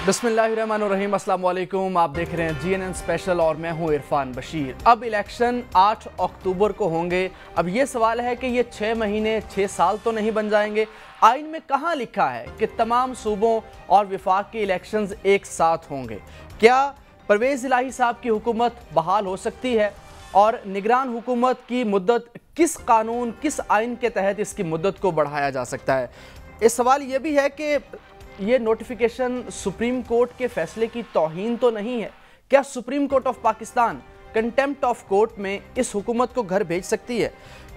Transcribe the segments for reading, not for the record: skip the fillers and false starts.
बिस्मिल्लाहिर्रहमानिर्रहीम, अस्सलाम वालेकुम। आप देख रहे हैं GNN स्पेशल और मैं हूं इरफान बशीर। अब इलेक्शन 8 अक्टूबर को होंगे। अब ये सवाल है कि ये 6 महीने 6 साल तो नहीं बन जाएंगे। आइन में कहाँ लिखा है कि तमाम सूबों और विफाक के इलेक्शंस एक साथ होंगे? क्या परवेज़ इलाही साहब की हुकूमत बहाल हो सकती है? और निगरान हुकूमत की मुद्दत किस कानून, किस आइन के तहत इसकी मुद्दत को बढ़ाया जा सकता है? इस सवाल ये भी है कि ये नोटिफिकेशन सुप्रीम कोर्ट के फैसले की तौहीन तो नहीं है? क्या supreme court of Pakistan contempt of court में इस हुकूमत को घर भेज सकती है?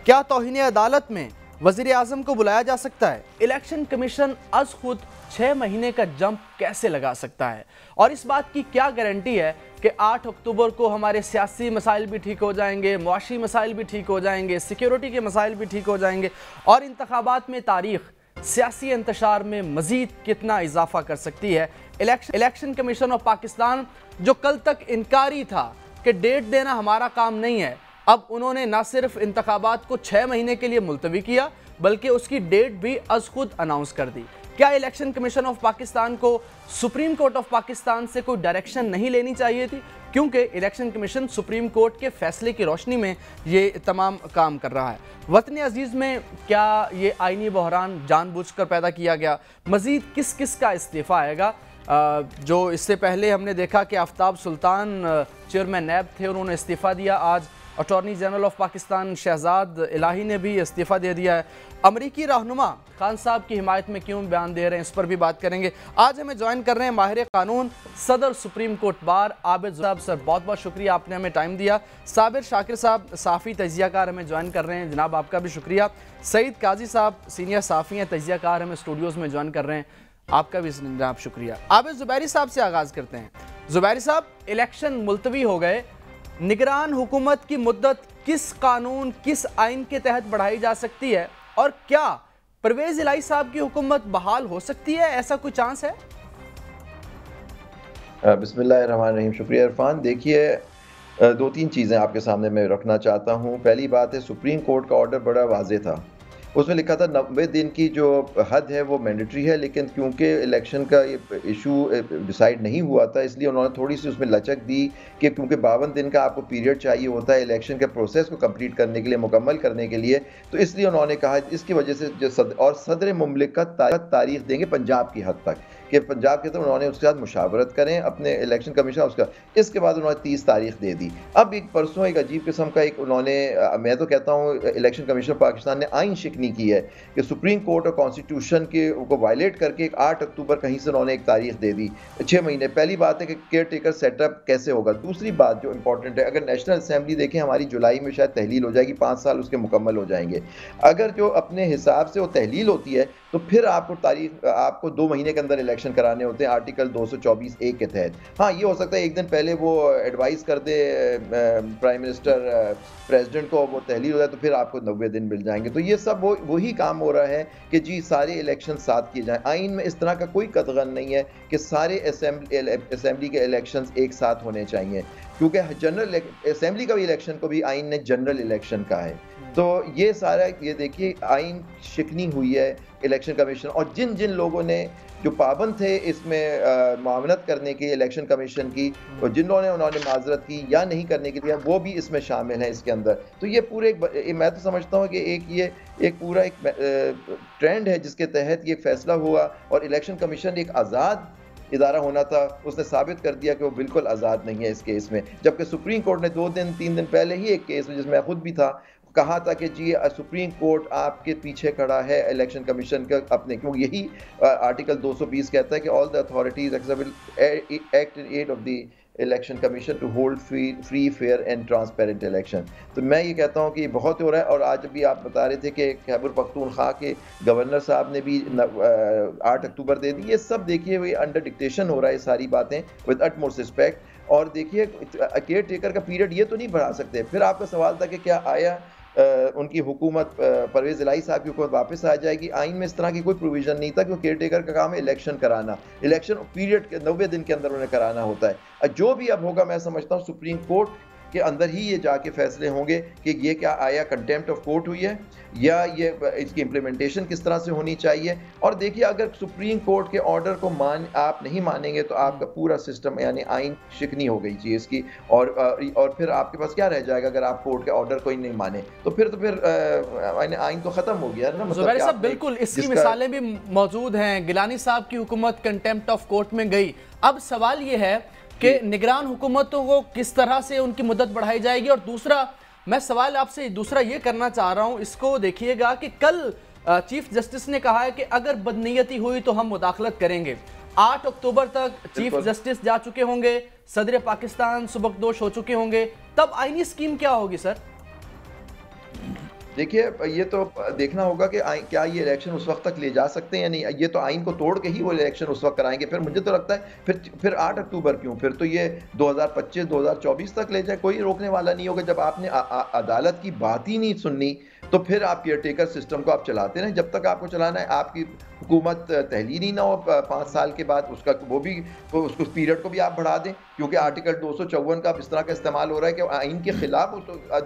क्या तौहीन अदालत में वज़ीर आज़म को बुलाया जा सकता है? इलेक्शन कमीशन अज खुद 6 महीने का जंप कैसे लगा सकता है? और इस बात की क्या गारंटी है कि 8 अक्टूबर को हमारे सियासी मसाइल भी ठीक हो जाएंगे, मुआशी मसाइल भी ठीक हो जाएंगे, सिक्योरिटी के मसाइल भी ठीक हो जाएंगे और इंतखाबात में तारीख सियासी इंतशार में मजीद कितना इजाफा कर सकती है? इलेक्शन कमीशन ऑफ पाकिस्तान जो कल तक इनकारी था कि डेट देना हमारा काम नहीं है, अब उन्होंने न सिर्फ इंतखाबात को 6 महीने के लिए मुलतवी किया बल्कि उसकी डेट भी अज खुद अनाउंस कर दी। क्या इलेक्शन कमीशन ऑफ पाकिस्तान को सुप्रीम कोर्ट ऑफ पाकिस्तान से कोई डायरेक्शन नहीं लेनी चाहिए थी? क्योंकि इलेक्शन कमीशन सुप्रीम कोर्ट के फैसले की रोशनी में ये तमाम काम कर रहा है। वतन अजीज़ में क्या ये आइनी बहरान जानबूझकर पैदा किया गया? मज़ीद किस किस का इस्तीफ़ा आएगा? जो इससे पहले हमने देखा कि आफ्ताब सुल्तान चेयरमैन नैब थे, उन्होंने इस्तीफ़ा दिया। आज attorney general of Pakistan Shahzad Ilahi ने भी इस्तीफ़ा दे दिया है। अमरीकी रहनुमा खान साहब की हिमायत में क्यों बयान दे रहे हैं, इस पर भी बात करेंगे। आज हमें ज्वाइन कर रहे हैं माहिर कानून, सदर सुप्रीम कोर्ट बार आबिद साहब। सर बहुत बहुत शुक्रिया, आपने हमें टाइम दिया। साबिर शाकिर साहब साफ़ी तजियाकार हमें ज्वाइन कर रहे हैं, जनाब आपका भी शुक्रिया। सईद काजी साहब सीनियर साफ़ी हैं, तजियाकार हमें स्टूडियोज़ में ज्वाइन कर रहे हैं, आपका भी जनाब शुक्रिया। आबिद ज़ुबैरी साहब से आगाज़ करते हैं। ज़ुबैरी साहब, इलेक्शन मुलतवी हो गए, निगरान हुकूमत की मुद्दत किस कानून, किस आइन के तहत बढ़ाई जा सकती है? और क्या परवेज़ इलाही साहब की हुकूमत बहाल हो सकती है? ऐसा कोई चांस है? बिस्मिल्लाहिर्रहमानिर्रहीम। शुक्रिया इरफान। देखिए, 2-3 चीज़ें आपके सामने मैं रखना चाहता हूँ। पहली बात है, सुप्रीम कोर्ट का ऑर्डर बड़ा वाज़ेह था। उसमें लिखा था 90 दिन की जो हद है वो मैंडेटरी है, लेकिन क्योंकि इलेक्शन का ये इशू डिसाइड नहीं हुआ था, इसलिए उन्होंने थोड़ी सी उसमें लचक दी कि क्योंकि 52 दिन का आपको पीरियड चाहिए होता है इलेक्शन के प्रोसेस को कंप्लीट करने के लिए, मुकम्मल करने के लिए, तो इसलिए उन्होंने कहा इसकी वजह से जो सदर मुमलिकत तारीख देंगे पंजाब की हद तक, कि पंजाब के तो उन्होंने उसके साथ मुशावरत करें अपने इलेक्शन कमीशन उसका। इसके बाद उन्होंने 30 तारीख दे दी। अब एक परसों एक अजीब किस्म का एक उन्होंने, मैं तो कहता हूँ इलेक्शन कमीशन पाकिस्तान ने आइन शिकनी की है कि सुप्रीम कोर्ट और कॉन्स्टिट्यूशन के को वायलेट करके एक 8 अक्टूबर कहीं से उन्होंने एक तारीख दे दी, 6 महीने। पहली बात है कि केयर टेकर सेटअप कैसे होगा। दूसरी बात जो इंपॉर्टेंट है, अगर नेशनल असेंबली देखें हमारी जुलाई में शायद तहलील हो जाएगी, 5 साल उसके मुकम्मल हो जाएंगे। अगर जो अपने हिसाब से वो तहलील होती है तो फिर आपको तारीख, आपको 2 महीने के अंदर इलेक्शन कराने होते हैं आर्टिकल 224(a) के तहत। हाँ, ये हो सकता है एक दिन पहले वो एडवाइस कर दे प्राइम मिनिस्टर प्रेसिडेंट को, वो तहलील हो जाए तो फिर आपको 90 दिन मिल जाएंगे। तो ये सब वही काम हो रहा है कि जी सारे इलेक्शन साथ किए जाएं। आइन में इस तरह का कोई कतगन नहीं है कि सारे असेंबली के इलेक्शंस एक साथ होने चाहिए, क्योंकि जनरल असेंबली का भी इलेक्शन को भी आइन ने जनरल इलेक्शन का है। तो ये सारा, ये देखिए आइन शिकनी हुई है इलेक्शन कमीशन, और जिन जिन लोगों ने जो पाबंद थे इसमें मामलत करने की इलेक्शन कमीशन की, और जिन लोगों ने उन्होंने माजरत की या नहीं करने के लिए, वो भी इसमें शामिल हैं इसके अंदर। तो ये पूरे मैं तो समझता हूँ कि एक पूरा ट्रेंड है जिसके तहत ये फैसला हुआ, और इलेक्शन कमीशन एक आज़ाद इदारा होना था, उसने साबित कर दिया कि वो बिल्कुल आज़ाद नहीं है इस केस में। जबकि सुप्रीम कोर्ट ने 2-3 दिन पहले ही एक केस में, जिसमें मैं खुद भी था, कहा था कि जी सुप्रीम कोर्ट आपके पीछे खड़ा है इलेक्शन कमीशन का अपने, क्योंकि यही आर्टिकल 220 कहता है कि all the authorities act in aid of the election commission to hold free fair and transparent election. तो मैं ये कहता हूँ कि ये बहुत हो रहा है। और आज भी आप बता रहे थे कि खैबर पख्तूनख्वा के गवर्नर साहब ने भी 8 अक्टूबर दे दी। ये सब देखिए वही अंडर डिक्टेशन हो रहा है, सारी बातें विद अटमोस्ट रिस्पेक्ट। और देखिए केयर टेकर का पीरियड ये तो नहीं बढ़ा सकते। फिर आपका सवाल था कि क्या आया उनकी हुकूमत, परवेज़ इलाही साहब की हुकूमत वापस आ जाएगी? आइन में इस तरह की कोई प्रोविज़न नहीं था, क्योंकि केयर टेकर का काम है इलेक्शन कराना, इलेक्शन पीरियड के 90 दिन के अंदर उन्हें कराना होता है। जो भी अब होगा, मैं समझता हूँ सुप्रीम कोर्ट के अंदर ही ये जाके फैसले होंगे कि ये क्या आया कंटेम्प्ट ऑफ कोर्ट हुई है या ये इसकी इम्प्लीमेंटेशन किस तरह से होनी चाहिए। और देखिए अगर सुप्रीम कोर्ट के ऑर्डर को आप नहीं मानेंगे तो आपका पूरा सिस्टम यानी आइन शिकनी हो गई चीज़ की, और फिर आपके पास क्या रह जाएगा अगर आप कोर्ट के ऑर्डर को ही नहीं माने तो फिर आइन तो खत्म हो गया ना। ज़ुबैर साहब बिल्कुल इसकी मिसालें भी मौजूद हैं। गिलानी साहब की हुकूमत कंटेम्प्ट ऑफ कोर्ट में गई। अब सवाल ये है कि निगरान हुकूमतों को किस तरह से उनकी मुद्दत बढ़ाई जाएगी। और दूसरा मैं सवाल आपसे दूसरा ये करना चाह रहा हूँ, इसको देखिएगा कि कल चीफ जस्टिस ने कहा है कि अगर बदनीयती हुई तो हम मुदाखलत करेंगे। 8 अक्टूबर तक चीफ जस्टिस जा चुके होंगे, सदर पाकिस्तान सुबकदोश हो चुके होंगे, तब आईनी स्कीम क्या होगी सर? देखिए ये तो देखना होगा कि क्या ये इलेक्शन उस वक्त तक ले जा सकते हैं या नहीं। ये तो आइन को तोड़ के ही वो इलेक्शन उस वक्त कराएंगे। फिर मुझे तो लगता है फिर 8 अक्टूबर क्यों, फिर तो ये 2025-2024 तक ले जाए, कोई रोकने वाला नहीं होगा। जब आपने अदालत की बात ही नहीं सुननी तो फिर आप केयरटेकर सिस्टम को आप चलाते रहें जब तक आपको चलाना है। आपकी हुकूमत तहलील ही ना हो 5 साल के बाद, उसका वो भी उसको पीरियड को भी आप बढ़ा दें, क्योंकि आर्टिकल 254 का इस तरह का इस्तेमाल हो रहा है कि आइन के खिलाफ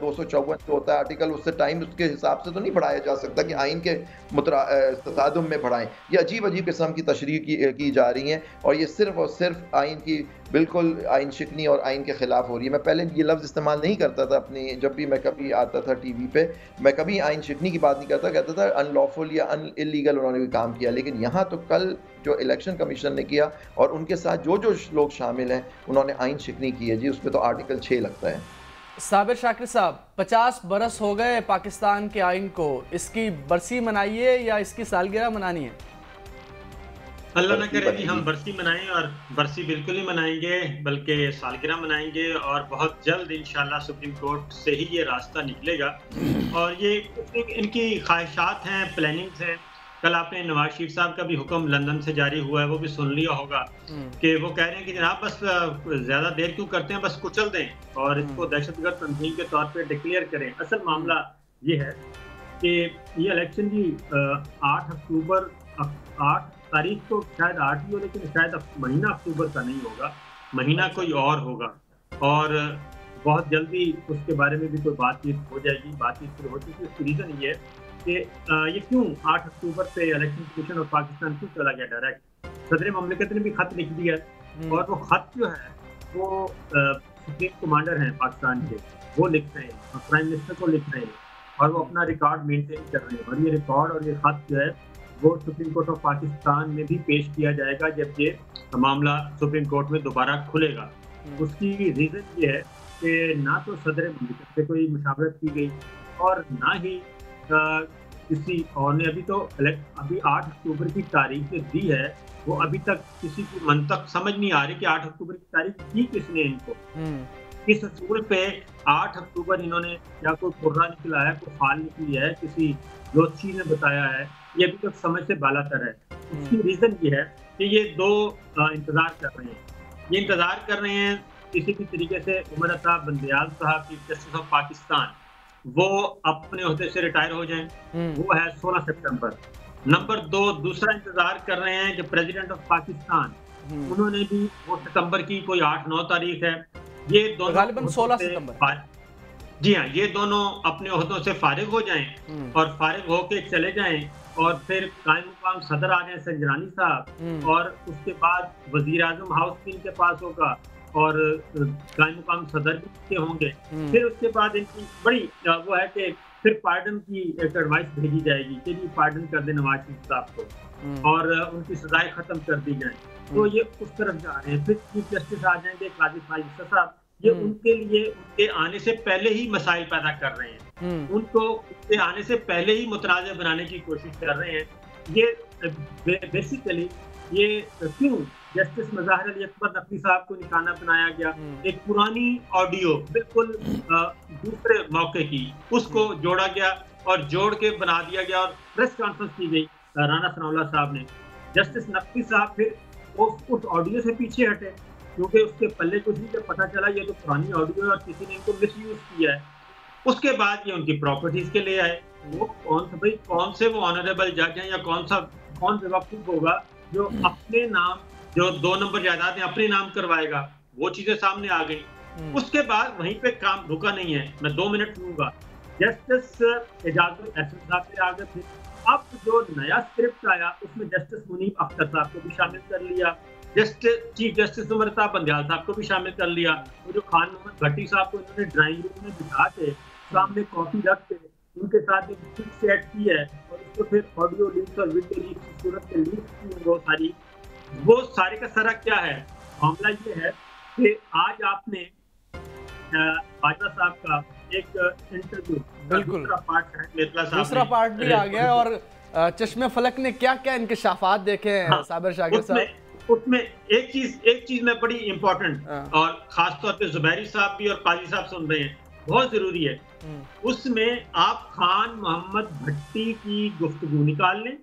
254 जो होता है आर्टिकल, उससे टाइम उसके हिसाब से तो नहीं बढ़ाया जा सकता कि आइन के तसादुम में बढ़ाएं। ये अजीब अजीब किस्म की तशरीह की जा रही हैं और ये सिर्फ और सिर्फ आइन की बिल्कुल आइन शिकनी और आइन के खिलाफ हो रही है। मैं पहले ये लफ्ज़ इस्तेमाल नहीं करता था अपनी, जब भी मैं कभी आता था टीवी पे मैं कभी आइन शिकनी की बात नहीं करता, कहता था अनलॉफुल या इलीगल उन्होंने कोई काम किया। लेकिन यहाँ तो कल जो इलेक्शन कमीशन ने किया और उनके साथ जो लोग शामिल हैं उन्होंने आइन शिकनी की है जी, उसमें तो आर्टिकल 6 लगता है। साबिर शाकिर साहब, 50 बरस हो गए पाकिस्तान के आइन को, इसकी बरसी मनाइए या इसकी सालगिरह मनानी है? अल्लाह ना करे कि हम बरसी मनाएं, और बरसी बिल्कुल ही मनाएंगे बल्कि सालगिरह मनाएंगे। और बहुत जल्द इंशाल्लाह सुप्रीम कोर्ट से ही ये रास्ता निकलेगा। और ये इनकी ख्वाहिशात हैं, प्लानिंग्स हैं। कल आपने नवाज शरीफ साहब का भी हुक्म लंदन से जारी हुआ है, वो भी सुन लिया होगा कि वो कह रहे हैं कि जनाब बस ज़्यादा देर क्यों करते हैं, बस कुचल दें और इसको दहशतगर्द तंजीम के तौर पर डिक्लेयर करें। असल मामला ये है कि ये इलेक्शन की 8 तारीख तो शायद 8 ही हो, लेकिन शायद महीना अक्टूबर का नहीं होगा, महीना कोई और होगा। और बहुत जल्दी उसके बारे में भी कोई बातचीत हो जाएगी। बातचीत शुरू हो चुकी है। उसकी रीज़न ये है कि ये क्यों 8 अक्टूबर से इलेक्शन कमीशन ऑफ पाकिस्तान क्यों चला गया डायरेक्ट। सदर ममलिकत ने भी खत लिख दिया और वो खत जो है वो सुप्रीम कमांडर हैं पाकिस्तान के, वो लिख रहे हैं और प्राइम मिनिस्टर को लिख रहे हैं और वो अपना रिकॉर्ड मेंटेन कर रहे हैं। और ये रिकॉर्ड और ये खत जो है वो सुप्रीम कोर्ट ऑफ पाकिस्तान में भी पेश किया जाएगा जब ये मामला सुप्रीम कोर्ट में दोबारा खुलेगा। उसकी रीज़न ये है कि ना तो सदर ममलिकत से कोई मुशावरत की गई और ना ही किसी और ने अभी 8 अक्टूबर की तारीख जो दी है वो अभी तक किसी की मन तक समझ नहीं आ रही कि 8 अक्टूबर की तारीख दी किसने इनको, किस असूल पे 8 अक्टूबर इन्होंने या कोई कुर्रा निकला है, कोई फाल निकली है, किसी ज्योतिषी ने बताया है, ये अभी तक समझ से बालातर है। उसकी रीज़न ये है कि ये दो इंतज़ार कर रहे हैं। ये इंतज़ार कर रहे हैं किसी भी तरीके से उमर अता बंदयाल साहब चीफ जस्टिस ऑफ पाकिस्तान वो अपने ओहदे से रिटायर हो जाएं, वो है 16 सितंबर। नंबर 2 दूसरा इंतजार कर रहे हैं कि प्रेसिडेंट ऑफ पाकिस्तान, उन्होंने भी वो सितंबर की कोई 8-9 तारीख है, ये दोनों गालिबन 16 सितंबर, जी हाँ, ये दोनों अपने ओहदों से फारिग हो जाएं और फारिग होके चले जाएं और फिर कायम मुकाम सदर आ जाएं संजरानी साहब, और उसके बाद वजीर आजम हाउस भी इनके पास होगा और कायम मुकाम सदर भी के होंगे। फिर उसके बाद इनकी बड़ी वो है कि फिर पार्डन की एक एडवाइस भेजी जाएगी कि जी पार्डन कर दे नवाज शरीफ साहब को और उनकी सजाएं खत्म कर दी जाए। तो ये उस तरफ जा रहे हैं। फिर चीफ जस्टिस आ जाएंगे काजी फाइज साहब, ये उनके लिए उनके आने से पहले ही मसाइल पैदा कर रहे हैं, उनको उनके आने से पहले ही मुतनाज़ बनाने की कोशिश कर रहे हैं। ये बेसिकली ये क्यों जस्टिस मज़ाहिर अली अकबर नकवी साहब को निशाना बनाया गया, एक पुरानी ऑडियो बिल्कुल दूसरे मौके की, उसको जोड़ा गया और जोड़ के बना दिया गया और प्रेस कॉन्फ्रेंस की गई राना सनाउल्लाह साहब ने। जस्टिस नकवी साहब फिर उस ऑडियो से पीछे हटे क्योंकि उसके पल्ले कुछ नहीं, जब पता चला ये तो पुरानी ऑडियो है और किसी ने इनको मिसयूज किया है। उसके बाद ये उनकी प्रॉपर्टीज के लिए आए। वो कौन से वो ऑनरेबल जज हैं या कौन बेवकूफ होगा जो अपने नाम जो 2 नंबर जायदादें अपने नाम करवाएगा, वो चीजें सामने आ गई। उसके बाद वहीं पे काम रुका नहीं है। मैं 2 मिनट लूंगा। जस्टिस एजाजुल एहसन साहब के आगे थे। अब जो नया स्क्रिप्ट आया उसमें जस्टिस मुनीब अख्तर साहब को भी शामिल कर लिया, चीफ जस्टिस उमर साहब बंदयाल साहब को भी शामिल कर लिया। वो जो खान मोहम्मद भट्टी साहब को इन्होंने ड्राइंग रूम में बिठा के सामने कॉपी रख के उनके साथ एक सेट की है और उसको फिर ऑडियो लीक्स और वीडियो लीक्स की सूरत में लीक की वो सारे का सारा क्या है? मामला ये है कि आज आपने बाजवा साहब का एक इंटरव्यू, बिल्कुल दूसरा पार्ट भी आ गया और चश्मे फलक ने क्या क्या इंकशाफात देखे हैं साबिर शाकिर साहब। उसमें एक चीज में बड़ी इंपॉर्टेंट और खासतौर पे जुबैरी साहब भी और काजी साहब सुन रहे हैं, बहुत जरूरी है। उसमें आप खान मोहम्मद भट्टी की गुफ्तगू निकाल लें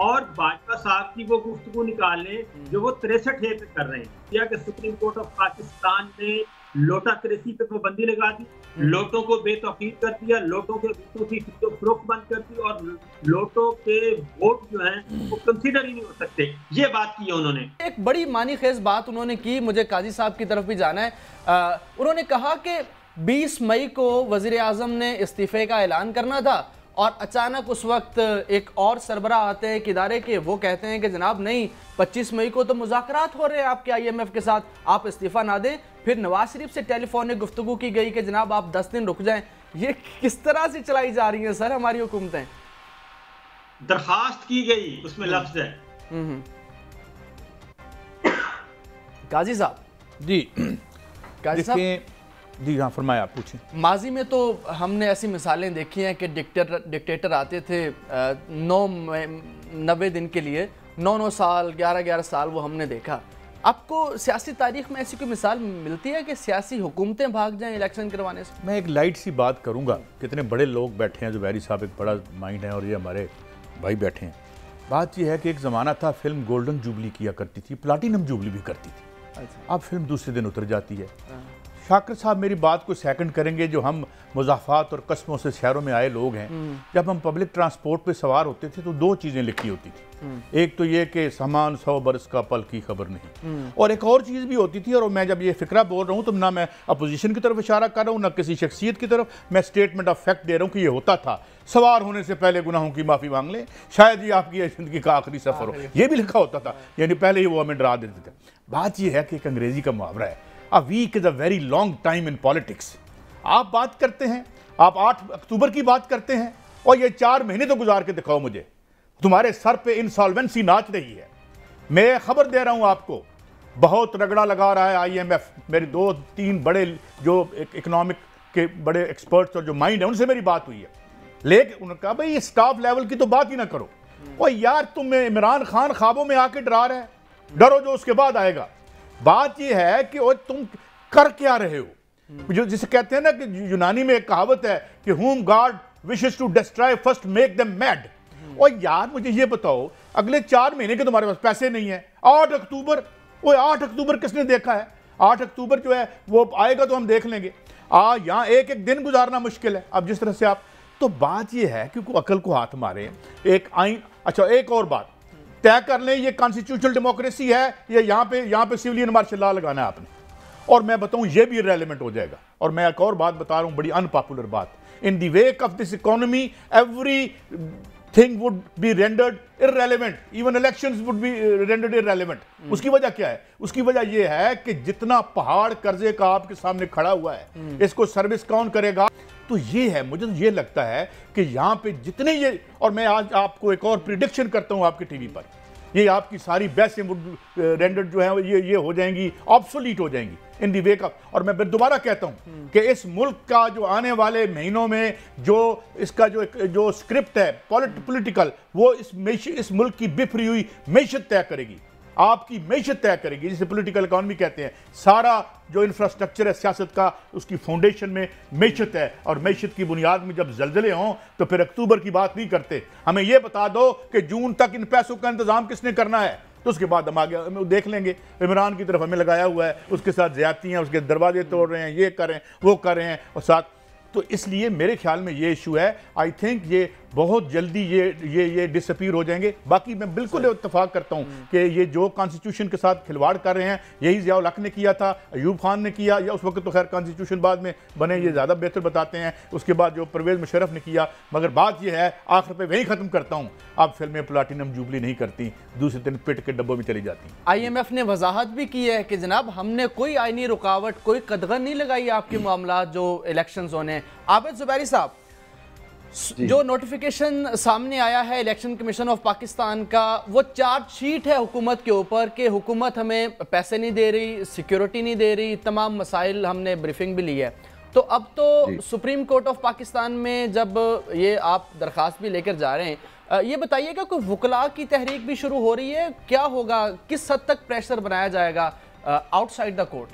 और बाजवा साहब की वो गुफ्तगू निकाल लें जो वो 63 पे कर रहे हैं। क्या कि सुप्रीम कोर्ट ऑफ पाकिस्तान ने लोटाक्रेसी पे पाबंदी लगा दी, लोटों को बेतौकीर कर दिया, लोटों के वोटों की फरोख्त बंद कर दी और लोटों के वोट जो हैं वो कंसीडर ही नहीं हो सकते। ये बात की है उन्होंने। एक बड़ी मानी खेज बात उन्होंने की, मुझे काजी साहब की तरफ भी जाना है। उन्होंने कहा कि 20 मई को वजीर आजम ने इस्तीफे का ऐलान करना था और अचानक उस वक्त एक और सरबराह आते हैं एक इदारे के, वो कहते हैं कि जनाब नहीं, 25 मई को तो मुज़ाकरात हो रहे हैं आपके IMF के साथ, आप इस्तीफ़ा ना दें। फिर नवाज शरीफ से टेलीफोनिक गुफ्तगू की गई कि जनाब आप 10 दिन रुक जाएं। ये किस तरह से चलाई जा रही हैं सर हमारी हुकूमतें? दरखास्त की गई, उसमें लफ्ज़ है। काजी साहब जी, काजी साहब जी हाँ, फरमाया, आप पूछें। माजी में तो हमने ऐसी मिसालें देखी हैं कि डिक्टेटर आते थे 90 दिन के लिए, 9 साल 11 साल वो हमने देखा। आपको सियासी तारीख में ऐसी कोई मिसाल मिलती है कि सियासी हुकूमतें भाग जाएं इलेक्शन करवाने से? मैं एक लाइट सी बात करूँगा। कितने बड़े लोग बैठे हैं, जुबैरी साहब एक बड़ा माइंड है और ये हमारे भाई बैठे हैं। बात यह है कि एक ज़माना था फिल्म गोल्डन जुबली किया करती थी, प्लाटिनम जुबली भी करती थी। अच्छा। अब फिल्म दूसरे दिन उतर जाती है। शाकिर साहब मेरी बात को सेकंड करेंगे। जो हम मुज़ाफ़ात और कस्मों से शहरों में आए लोग हैं, जब हम पब्लिक ट्रांसपोर्ट पे सवार होते थे तो 2 चीज़ें लिखी होती थी। एक तो ये कि सामान 100 बरस का पल की खबर नहीं, और एक और चीज़ भी होती थी। और मैं जब ये फ़िक्रा बोल रहा हूँ तो ना मैं अपोजिशन की तरफ इशारा कर रहा हूँ, ना किसी शख्सियत की तरफ, मैं स्टेटमेंट ऑफ फैक्ट दे रहा हूँ कि ये होता था। सवार होने से पहले गुनाहों की माफ़ी मांग लें, शायद ये आपकी ज़िंदगी का आखिरी सफ़र हो, ये भी लिखा होता था। यानी पहले ही वो हमें डरा देते थे। बात यह है कि एक अंग्रेज़ी का मुहावरा है, A week is a very long time in politics। आप बात करते हैं, आप 8 अक्टूबर की बात करते हैं और ये 4 महीने तो गुजार के दिखाओ मुझे, तुम्हारे सर पे इंसॉल्वेंसी नाच रही है। मैं खबर दे रहा हूं आपको, बहुत रगड़ा लगा रहा है IMF। मेरे 2-3 बड़े जो इकोनॉमिक के बड़े एक्सपर्ट्स और जो माइंड है उनसे मेरी बात हुई है, लेकिन उन्होंने कहा भाई ये स्टाफ लेवल की तो बात ही ना करो। और यार तुम इमरान खान ख्वाबों में आके डरा रहे हैं, डरो जो उसके बाद आएगा। बात यह है कि वो तुम कर क्या रहे हो, जो जिसे कहते हैं ना कि यूनानी में एक कहावत है कि whom God wishes to destroy first make them mad। और यार मुझे ये बताओ, अगले 4 महीने के तुम्हारे पास पैसे नहीं है। 8 अक्टूबर, वो 8 अक्टूबर किसने देखा है? 8 अक्टूबर जो है वो आएगा तो हम देख लेंगे। यहाँ एक दिन गुजारना मुश्किल है। अब जिस तरह से आप, तो बात यह है कि अकल को हाथ मारे एक आइन। अच्छा, एक और बात तय कर लें, ये कॉन्स्टिट्यूशनल डेमोक्रेसी है, ये यहाँ पे सिविलियन मार्शल लॉ लगाना है आपने। और मैं बताऊं ये भी इररेलेवेंट हो जाएगा। और मैं एक और बात बता रहा हूं, बड़ी अनपॉपुलर बात, in the wake of this economy every thing would be rendered irrelevant, even elections would be rendered irrelevant. उसकी वजह क्या है? उसकी वजह यह है कि जितना पहाड़ कर्जे का आपके सामने खड़ा हुआ है, इसको सर्विस कौन करेगा? तो ये है, मुझे ये लगता है कि यहाँ पे जितने ये, और मैं आज आपको एक और प्रिडिक्शन करता हूँ आपके टीवी पर, ये आपकी सारी बहसें रेंडर्ड जो है ये हो जाएंगी, ऑब्सोलीट हो जाएंगी इन दी वेक अप। और मैं दोबारा कहता हूँ कि इस मुल्क का जो आने वाले महीनों में जो इसका जो स्क्रिप्ट है पॉलिटिकल, वो इस मुल्क की बिफरी हुई मैशत तय करेगी, आपकी मैशत तय करेगी, जिसे पॉलिटिकल इकॉनमी कहते हैं। सारा जो इंफ्रास्ट्रक्चर है सियासत का, उसकी फाउंडेशन में मैशत है, और मैशत की बुनियाद में जब जलजले हों तो फिर अक्टूबर की बात नहीं करते। हमें यह बता दो कि जून तक इन पैसों का इंतजाम किसने करना है, तो उसके बाद हम आगे देख लेंगे। इमरान की तरफ हमें लगाया हुआ है, उसके साथ ज्यादतियाँ, उसके दरवाजे तोड़ रहे हैं, ये कर रहे हैं, वो कर रहे हैं, और साथ तो इसलिए मेरे ख्याल में ये इशू है। आई थिंक ये बहुत जल्दी ये डिसअपीयर हो जाएंगे। बाकी मैं बिल्कुल इत्तेफाक करता हूँ कि ये जो कॉन्स्टिट्यूशन के साथ खिलवाड़ कर रहे हैं, यही ज़िया-उल हक ने किया था, अयूब खान ने किया, या उस वक्त तो खैर कॉन्स्टिट्यूशन बाद में बने, ये ज़्यादा बेहतर बताते हैं, उसके बाद जो परवेज़ मुशर्रफ ने किया। मगर बात यह है, आखिर पे वही ख़त्म करता हूँ, अब फिल्में प्लाटिनम जुबली नहीं करती, दूसरे दिन पिट के डब्बों में चली जाती। IMF ने वजाहत भी की है कि जनाब हमने कोई आईनी रुकावट, कोई कदगन नहीं लगाई आपके मामला जो इलेक्शंस होने हैं। आबिद ज़ुबैरी साहब, जो नोटिफिकेशन सामने आया है इलेक्शन कमीशन ऑफ पाकिस्तान का, वो चार्जशीट है हुकूमत के ऊपर कि हुकूमत हमें पैसे नहीं दे रही, सिक्योरिटी नहीं दे रही, तमाम मसाइल, हमने ब्रीफिंग भी ली है। तो अब तो सुप्रीम कोर्ट ऑफ पाकिस्तान में जब ये आप दरख्वास्त भी लेकर जा रहे हैं, ये बताइएगा कोई वकला की तहरीक भी शुरू हो रही है, क्या होगा, किस हद तक प्रेशर बनाया जाएगा आउटसाइड द कोर्ट?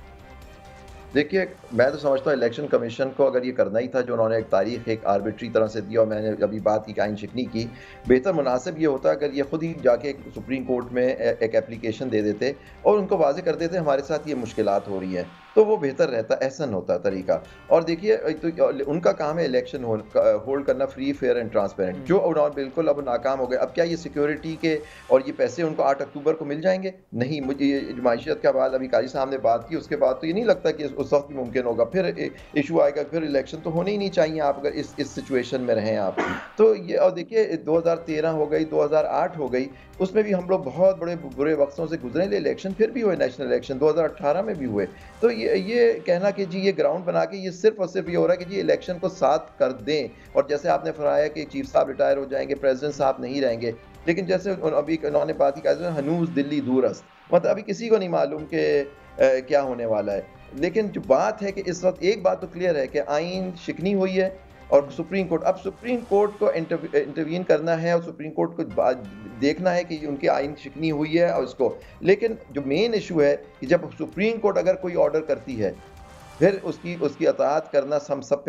देखिए, मैं तो समझता हूँ इलेक्शन कमीशन को अगर ये करना ही था, जो उन्होंने एक तारीख एक आर्बिट्री तरह से दी, और मैंने अभी बात की आइन शिकनी की, बेहतर मुनासिब ये होता अगर ये खुद ही जाके सुप्रीम कोर्ट में एक एप्लीकेशन दे देते और उनको वाजे कर देते हमारे साथ ये मुश्किलात हो रही हैं, तो वो बेहतर रहता, एहसन होता तरीका। और देखिए, तो उनका काम है इलेक्शन होल्ड करना फ्री, फेयर एंड ट्रांसपेरेंट, जो उन्होंने बिल्कुल अब नाकाम हो गए। अब क्या ये सिक्योरिटी के और ये पैसे उनको 8 अक्टूबर को मिल जाएंगे? नहीं, मुझे ये माशियत का बाद अभी काजी साहब ने बात की, उसके बाद तो ये नहीं लगता कि उस वक्त भी मुमकिन होगा। फिर इशू आएगा, फिर इलेक्शन तो होने ही नहीं चाहिए आप अगर इस सिचुएशन में रहें आप। तो ये, और देखिए 2013 हो गई, 2008 हो गई, उसमें भी हम लोग बहुत बड़े बुरे वक्तों से गुजरे, इलेक्शन फिर भी हुए, नेशनल इलेक्शन 2018 में भी हुए। तो ये कहना कि जी ये ग्राउंड बना के ये सिर्फ और सिर्फ ये हो रहा है कि जी इलेक्शन को साथ कर दें, और जैसे आपने फरमाया कि चीफ साहब रिटायर हो जाएंगे, प्रेसिडेंट साहब नहीं रहेंगे, लेकिन जैसे अभी उन्होंने बात की कहते हैं हनूज दिल्ली दूरस्त, मतलब अभी किसी को नहीं मालूम कि क्या होने वाला है। लेकिन जो बात है कि इस वक्त एक बात तो क्लियर है कि आइन शिकनी हुई है और सुप्रीम कोर्ट, अब सुप्रीम कोर्ट को इंटरवीन करना है और सुप्रीम कोर्ट को देखना है कि उनकी आइन शिकनी हुई है और उसको। लेकिन जो मेन इशू है कि जब सुप्रीम कोर्ट अगर कोई ऑर्डर करती है, फिर उसकी अताअत करना हम सब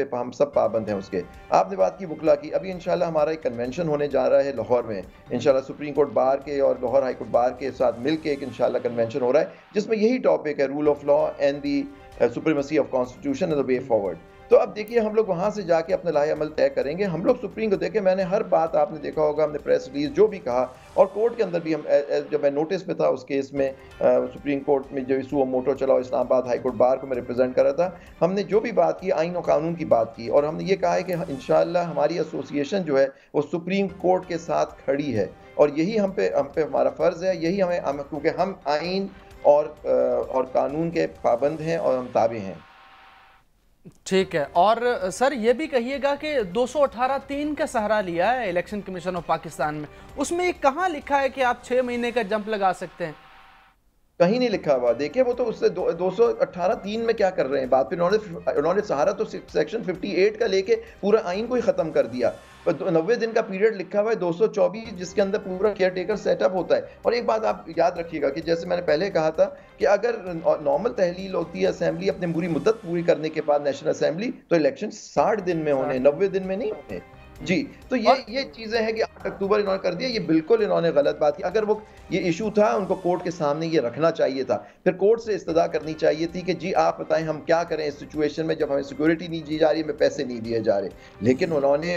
पाबंद हैं उसके। आपने बात की वकला की, अभी इंशाल्लाह हमारा एक कन्वेंशन होने जा रहा है लाहौर में, इंशाल्लाह सुप्रीम कोर्ट बार के और लाहौर हाई कोर्ट बार के साथ मिलकर एक इंशाल्लाह कन्वेंशन हो रहा है, जिसमें यही टॉपिक है, rule of law and the supremacy of constitution and the way forward. तो अब देखिए हम लोग वहाँ से जाके अपने लाहे अमल तय करेंगे। हम लोग सुप्रीम को देखे, मैंने हर बात, आपने देखा होगा, हमने प्रेस रिलीज जो भी कहा, और कोर्ट के अंदर भी हम, जब मैं नोटिस पे था उस केस में, सुप्रीम कोर्ट में जो सुओ मोटो चला, इस्लामाबाद हाई कोर्ट बार को मैं रिप्रेजेंट कर रहा था, हमने जो भी बात की आइन और कानून की बात की, और हमने ये कहा है कि इंशाअल्लाह हमारी एसोसिएशन जो है वो सुप्रीम कोर्ट के साथ खड़ी है, और यही हम पे हमारा फ़र्ज़ है, यही हमें, क्योंकि हम आइन और कानून के पाबंद हैं और हम ताबे हैं। ठीक है। और सर ये भी कहिएगा कि 218(3) का सहारा लिया है इलेक्शन कमीशन ऑफ पाकिस्तान में, उसमें कहाँ लिखा है कि आप 6 महीने का जंप लगा सकते हैं? कहीं नहीं लिखा हुआ। देखिए वो तो उससे 218(3) में क्या कर रहे हैं बात पे, उन्होंने सहारा तो सेक्शन 58 का लेके पूरा आइन को ही खत्म कर दिया। 90 दिन का पीरियड लिखा हुआ है 224, जिसके अंदर पूरा केयर टेकर सेटअप होता है। और एक बात आप याद रखिएगा कि जैसे मैंने पहले कहा था कि अगर नॉर्मल तहलील होती है असेंबली अपनी पूरी मुद्दत पूरी करने के बाद नेशनल असेंबली, तो इलेक्शन 60 दिन में होने, 90 दिन में नहीं होने जी। तो ये चीजें हैं कि 8 अक्टूबर इन्होंने कर दिया, ये बिल्कुल इन्होंने गलत बात की। अगर वो ये इशू था, उनको कोर्ट के सामने ये रखना चाहिए था, फिर कोर्ट से इस्तदा करनी चाहिए थी कि जी आप बताएं हम क्या करें इस सिचुएशन में जब हमें सिक्योरिटी नहीं दी जा रही, हमें पैसे नहीं दिए जा रहे। लेकिन उन्होंने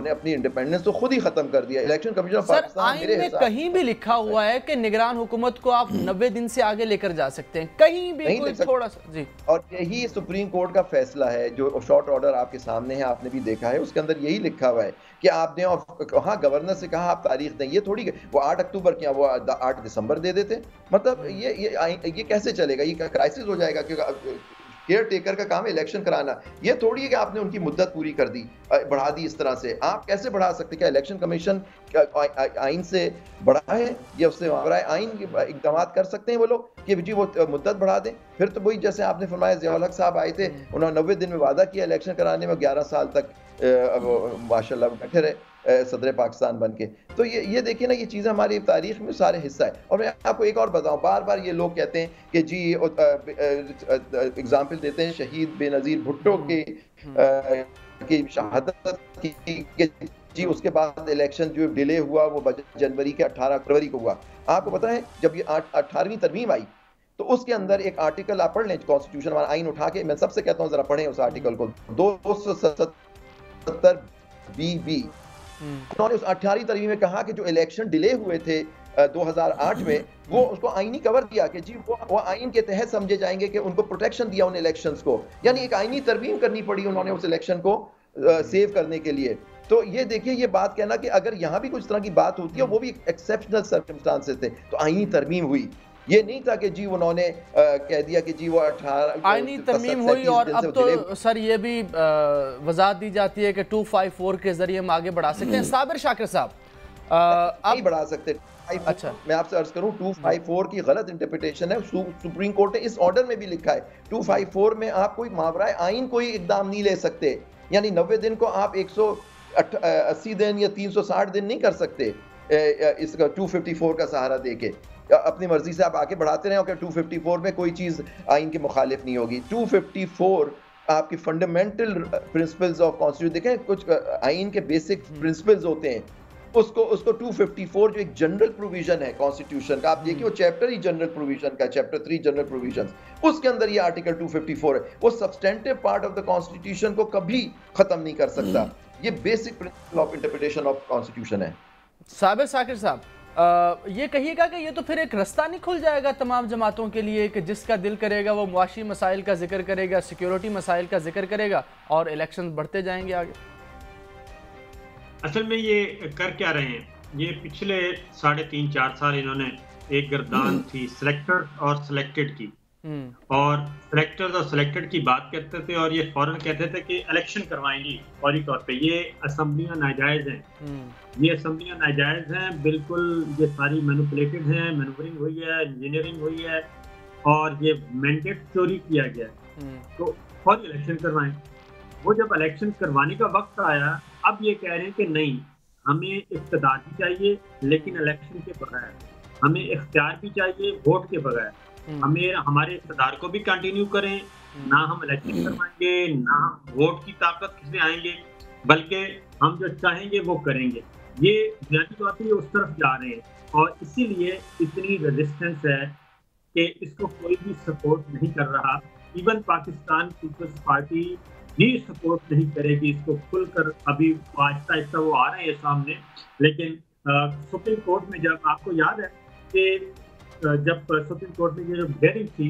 अपनी इंडिपेंडेंस तो खुद ही खत्म कर दिया। इलेक्शन कमीशन ऑफ पाकिस्तान मेरे हिसाब से कहीं भी लिखा हुआ है कि निगरान हुकूमत को आप 90 दिन से आगे लेकर जा सकते हैं, कहीं भी कोई थोड़ा सा जी। और यही सुप्रीम कोर्ट का फैसला है जो शॉर्ट ऑर्डर आपके सामने है, आपने भी देखा है, उसके अंदर यही लिखा हुआ है कि आपने हाँ गवर्नर से कहा आप तारीख दें, ये थोड़ी वो 8 अक्टूबर क्या वो 8 दिसंबर दे देते। मतलब ये कैसे चलेगा, ये क्राइसिस हो जाएगा। क्योंकि केयर टेकर का काम है इलेक्शन कराना, ये थोड़ी है कि आपने उनकी मुद्दत पूरी कर दी, बढ़ा दी इस तरह से। आप कैसे बढ़ा सकते? क्या इलेक्शन कमीशन आइन से बढ़ा है या उससे आइन इकदाम कर सकते हैं वो लोग कि जी वो मुद्दत बढ़ा दें? फिर तो वही जैसे आपने फरमाया, ज़िया-उल हक साहब आए थे, उन्होंने 90 दिन में वादा किया इलेक्शन कराने में, 11 साल तक माशाल्लाह बैठे रहे सदर पाकिस्तान बन के। तो ये देखिए ना, ये चीज़ें हमारी तारीख में सारे हिस्सा है। और मैं आपको एक और बताऊं, बार बार ये लोग कहते हैं कि जी एग्जाम्पल देते हैं शहीद बेनज़ीर भुट्टो की शहादत की, जी उसके बाद इलेक्शन जो डिले हुआ वो जनवरी के 18 फरवरी को हुआ। आपको पता है जब ये 18वीं तरमीम आई तो उसके अंदर एक आर्टिकल आप पढ़ लें, कॉन्स्टिट्यूशन वाला आइन उठा के, मैं सबसे कहता हूँ जरा पढ़ें उस आर्टिकल को, 270 BB उन्होंने उस 18वीं तरमीम में कहा कि जो इलेक्शन डिले हुए थे 2008 में, वो उसको आईनी कवर किया कि जी वो आइन के तहत समझे जाएंगे, कि उनको प्रोटेक्शन दिया उन इलेक्शंस को, यानी एक आईनी तरमीम करनी पड़ी उन्होंने उस इलेक्शन को सेव करने के लिए। तो ये देखिए, ये बात कहना कि अगर यहाँ भी कुछ तरह की बात होती है, वो भी एक्सेप्शनल सर्कमस्टांसेस थे, तो आईनी तरमीम हुई। ये नहीं था कि जी उन्होंने कह दिया कि जी वो 18 आईनी तरमीम हुई। और अब तो सर ये भी वजाहत दी जाती है कि 254 के जरिए हम आगे बढ़ा सकते हैं। साबिर शाकिर साहब, नहीं बढ़ा सकते। अच्छा, मैं आपसे अर्ज करूं, 254 की गलत इंटरप्रिटेशन है। सुप्रीम कोर्ट ने इस ऑर्डर में भी लिखा है 254 में आप कोई मावरा आइन कोई इकदाम नहीं ले सकते, यानी 90 दिन को आप 180 दिन या 360 दिन नहीं कर सकते इसका 254 का सहारा देके। अपनी मर्जी से आप आगे बढ़ाते रहे, ओके 254 में कोई चीज आइन के मुखालिफ नहीं होगी। 254 आपकी फंडामेंटल प्रिंसिपल्स ऑफ कॉन्स्टिट्यूशन, देखें कुछ आइन के बेसिक प्रिंसिपल्स होते हैं, उसको 254 जो एक जनरल प्रोविजन है कॉन्स्टिट्यूशन का, आप देखिए वो चैप्टर ही जनरल प्रोविजन का, चैप्टर 3 जनरल प्रोविजन, उसके अंदर ये आर्टिकल 254 है। वो substantive part of the constitution को कभी खत्म नहीं कर सकता। ये basic principle of interpretation of constitution है। साबिर शाकिर साहब, ये कहिएगा कि ये तो फिर एक रास्ता नहीं खुल जाएगा तमाम जमातों के लिए कि जिसका दिल करेगा वो मुआशी मसाइल का जिक्र करेगा, सिक्योरिटी मसाइल का जिक्र करेगा और इलेक्शन बढ़ते जाएंगे आगे? असल में ये कर क्या रहे हैं, ये पिछले 3.5-4 साल इन्होंने एक गर्दान थी सिलेक्टेड और सिलेक्टेड की, और सिलेक्टेड और सिलेक्टेड की बात करते थे और ये फौरन कहते थे कि इलेक्शन करवाएंगी फौरी तौर पे। ये असेंबलियां नाजायज हैं, ये असेंबलियां नाजायज हैं बिल्कुल, ये सारी मैनिपुलेटेड हैं, मैनूवरिंग हुई है, इंजीनियरिंग हुई है और ये मैंडेट चोरी किया गया है। तो फौरी इलेक्शन करवाएं। वो जब इलेक्शन करवाने का वक्त आया, अब ये कह रहे हैं कि नहीं, हमें इख्तियार भी चाहिए लेकिन इलेक्शन के बगैर, हमें इख्तियार भी चाहिए वोट के बगैर, हमें हमारे इख्तियार को भी कंटिन्यू करें, ना हम इलेक्शन करवाएंगे ना हम वोट की ताकत से आएंगे, बल्कि हम जो चाहेंगे वो करेंगे। ये बुनियादी तौर पर उस तरफ जा रहे हैं और इसीलिए इतनी रेजिस्टेंस है कि इसको कोई भी सपोर्ट नहीं कर रहा। इवन पाकिस्तान पीपल्स पार्टी भी सपोर्ट नहीं करेगी इसको खुलकर। अभी आहिस्ता आहिस्ता वो आ रहे हैं सामने, लेकिन सुप्रीम कोर्ट में जब आपको याद है कि जब सुप्रीम कोर्ट में ये जो हियरिंग थी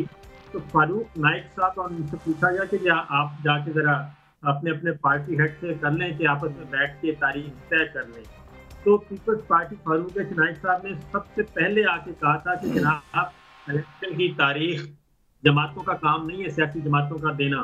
तो फारूक नाइक साहब और उनसे पूछा गया कि आप जाके जरा अपने अपने पार्टी हेड से कर लें कि आपस में बैठ के तारीख तय कर लें। तो पीपल्स पार्टी फारूक नाइक साहब ने सबसे पहले आके कहा था कि जनाब इलेक्शन की तारीख जमातों का काम नहीं है, सियासी जमातों का देना,